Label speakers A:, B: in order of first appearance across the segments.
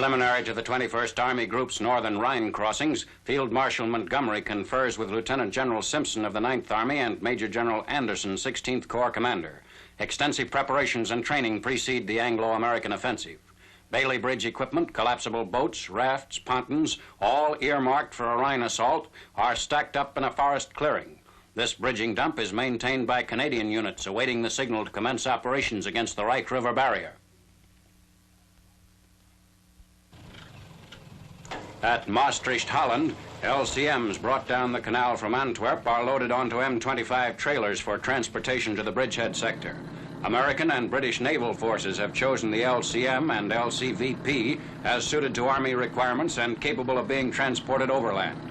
A: Preliminary to the 21st Army Group's northern Rhine crossings, Field Marshal Montgomery confers with Lieutenant General Simpson of the 9th Army and Major General Anderson, 16th Corps Commander. Extensive preparations and training precede the Anglo-American offensive. Bailey Bridge equipment, collapsible boats, rafts, pontons, all earmarked for a Rhine assault, are stacked up in a forest clearing. This bridging dump is maintained by Canadian units awaiting the signal to commence operations against the Rhine River barrier. At Maastricht, Holland, LCMs brought down the canal from Antwerp are loaded onto M25 trailers for transportation to the bridgehead sector. American and British naval forces have chosen the LCM and LCVP as suited to Army requirements and capable of being transported overland.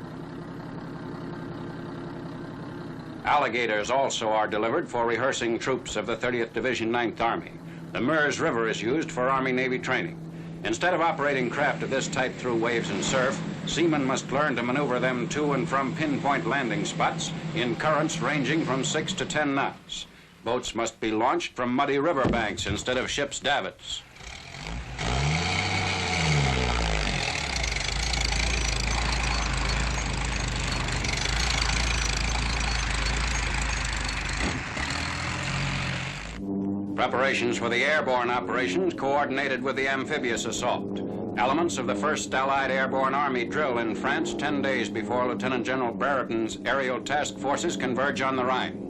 A: Alligators also are delivered for rehearsing troops of the 30th Division 9th Army. The Meuse River is used for Army-Navy training. Instead of operating craft of this type through waves and surf, seamen must learn to maneuver them to and from pinpoint landing spots in currents ranging from 6 to 10 knots. Boats must be launched from muddy riverbanks instead of ships' davits. Preparations for the airborne operations coordinated with the amphibious assault. Elements of the 1st Allied Airborne Army drill in France 10 days before Lieutenant General Brereton's aerial task forces converge on the Rhine.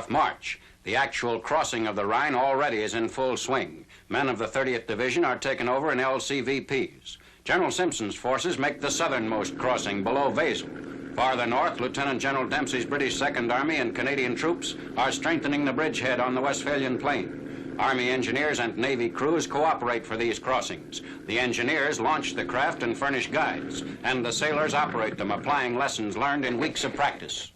A: March. The actual crossing of the Rhine already is in full swing. Men of the 30th Division are taken over in LCVPs. General Simpson's forces make the southernmost crossing below Wesel. Farther north, Lieutenant General Dempsey's British 2nd Army and Canadian troops are strengthening the bridgehead on the Westphalian Plain. Army engineers and Navy crews cooperate for these crossings. The engineers launch the craft and furnish guides, and the sailors operate them, applying lessons learned in weeks of practice.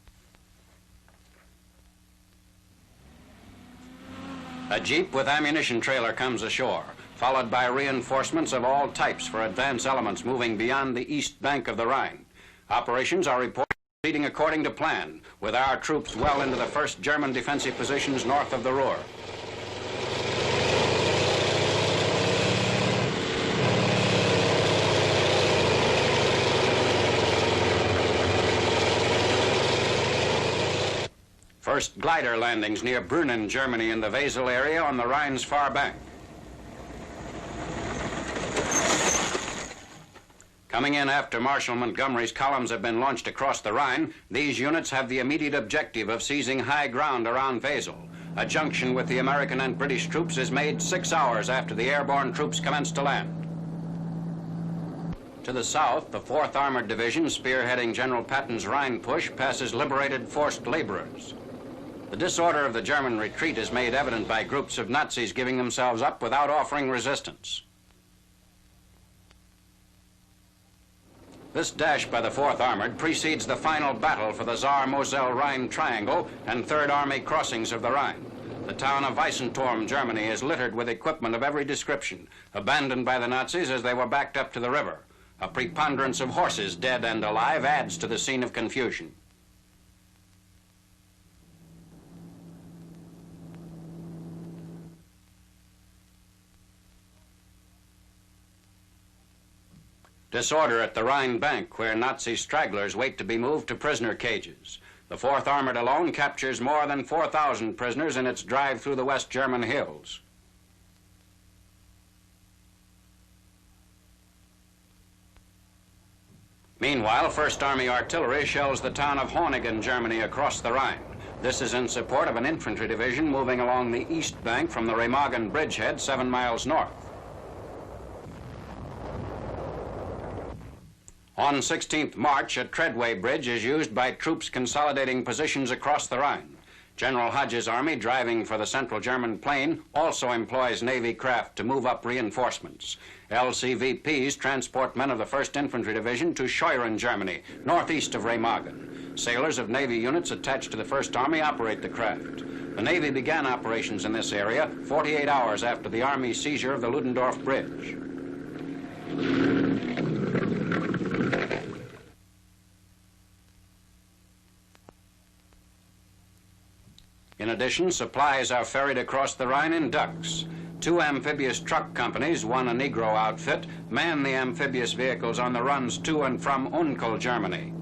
A: A jeep with ammunition trailer comes ashore, followed by reinforcements of all types for advance elements moving beyond the east bank of the Rhine. Operations are reported proceeding according to plan, with our troops well into the first German defensive positions north of the Ruhr. First glider landings near Brünnen, Germany, in the Wesel area on the Rhine's far bank. Coming in after Marshal Montgomery's columns have been launched across the Rhine, these units have the immediate objective of seizing high ground around Wesel. A junction with the American and British troops is made 6 hours after the airborne troops commence to land. To the south, the 4th Armored Division, spearheading General Patton's Rhine push, passes liberated forced laborers. The disorder of the German retreat is made evident by groups of Nazis giving themselves up without offering resistance. This dash by the 4th Armored precedes the final battle for the Saar-Moselle-Rhine Triangle and 3rd Army crossings of the Rhine. The town of Weissenturm, Germany, is littered with equipment of every description, abandoned by the Nazis as they were backed up to the river. A preponderance of horses, dead and alive, adds to the scene of confusion. Disorder at the Rhine bank, where Nazi stragglers wait to be moved to prisoner cages. The 4th Armored alone captures more than 4,000 prisoners in its drive through the West German hills. Meanwhile, 1st Army artillery shells the town of Horningen, Germany, across the Rhine. This is in support of an infantry division moving along the east bank from the Remagen bridgehead 7 miles north. On 16th March, a treadway bridge is used by troops consolidating positions across the Rhine. General Hodge's army, driving for the central German plain, also employs Navy craft to move up reinforcements. LCVPs transport men of the 1st Infantry Division to Scheuren, Germany, northeast of Remagen. Sailors of Navy units attached to the 1st Army operate the craft. The Navy began operations in this area 48 hours after the Army's seizure of the Ludendorff Bridge. In addition, supplies are ferried across the Rhine in ducks. 2 amphibious truck companies, one a Negro outfit, man the amphibious vehicles on the runs to and from Unkel, Germany.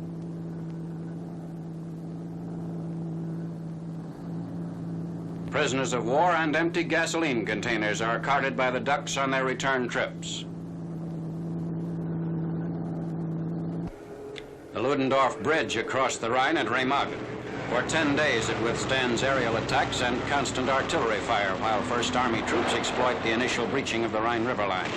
A: Prisoners of war and empty gasoline containers are carted by the ducks on their return trips. The Ludendorff Bridge across the Rhine at Remagen. For 10 days it withstands aerial attacks and constant artillery fire while 1st Army troops exploit the initial breaching of the Rhine River line.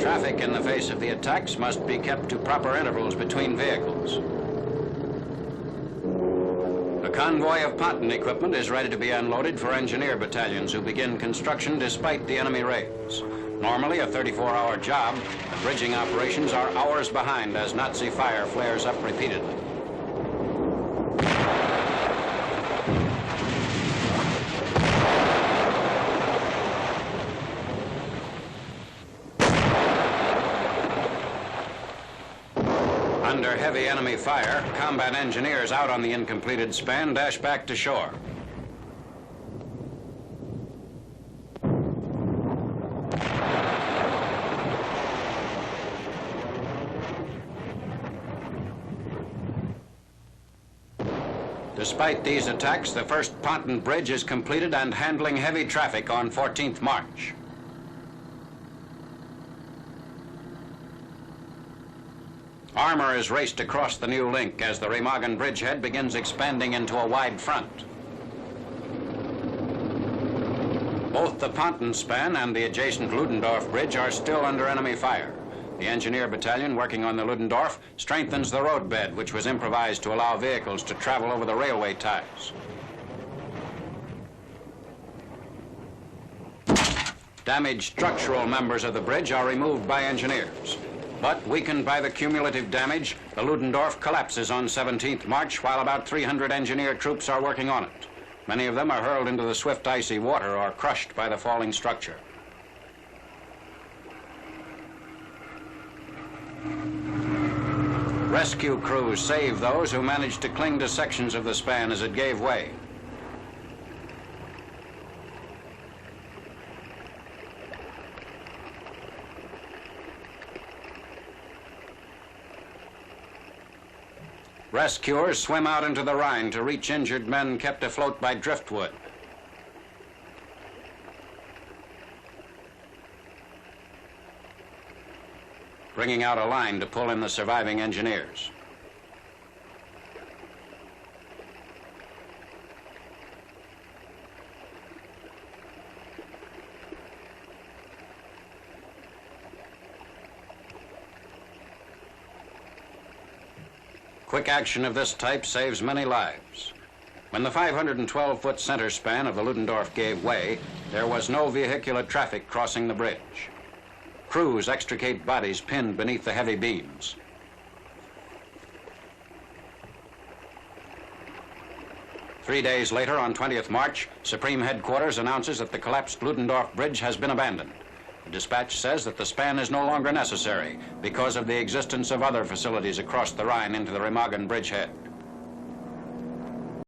A: Traffic in the face of the attacks must be kept to proper intervals between vehicles. A convoy of ponton equipment is ready to be unloaded for engineer battalions who begin construction despite the enemy raids. Normally a 34-hour job, the bridging operations are hours behind as Nazi fire flares up repeatedly. Under heavy enemy fire, combat engineers out on the incompleted span dash back to shore. Despite these attacks, the 1st ponton bridge is completed and handling heavy traffic on 14th March. Armor is raced across the new link as the Remagen bridgehead begins expanding into a wide front. Both the ponton span and the adjacent Ludendorff Bridge are still under enemy fire. The engineer battalion working on the Ludendorff strengthens the roadbed, which was improvised to allow vehicles to travel over the railway ties. Damaged structural members of the bridge are removed by engineers. But weakened by the cumulative damage, the Ludendorff collapses on 17th March while about 300 engineer troops are working on it. Many of them are hurled into the swift icy water or crushed by the falling structure. Rescue crews save those who managed to cling to sections of the span as it gave way. Rescuers swim out into the Rhine to reach injured men kept afloat by driftwood. Bringing out a line to pull in the surviving engineers. Quick action of this type saves many lives. When the 512-foot center span of the Ludendorff gave way, there was no vehicular traffic crossing the bridge. Crews extricate bodies pinned beneath the heavy beams. Three days later, on 20th March, Supreme Headquarters announces that the collapsed Ludendorff Bridge has been abandoned. The dispatch says that the span is no longer necessary because of the existence of other facilities across the Rhine into the Remagen bridgehead.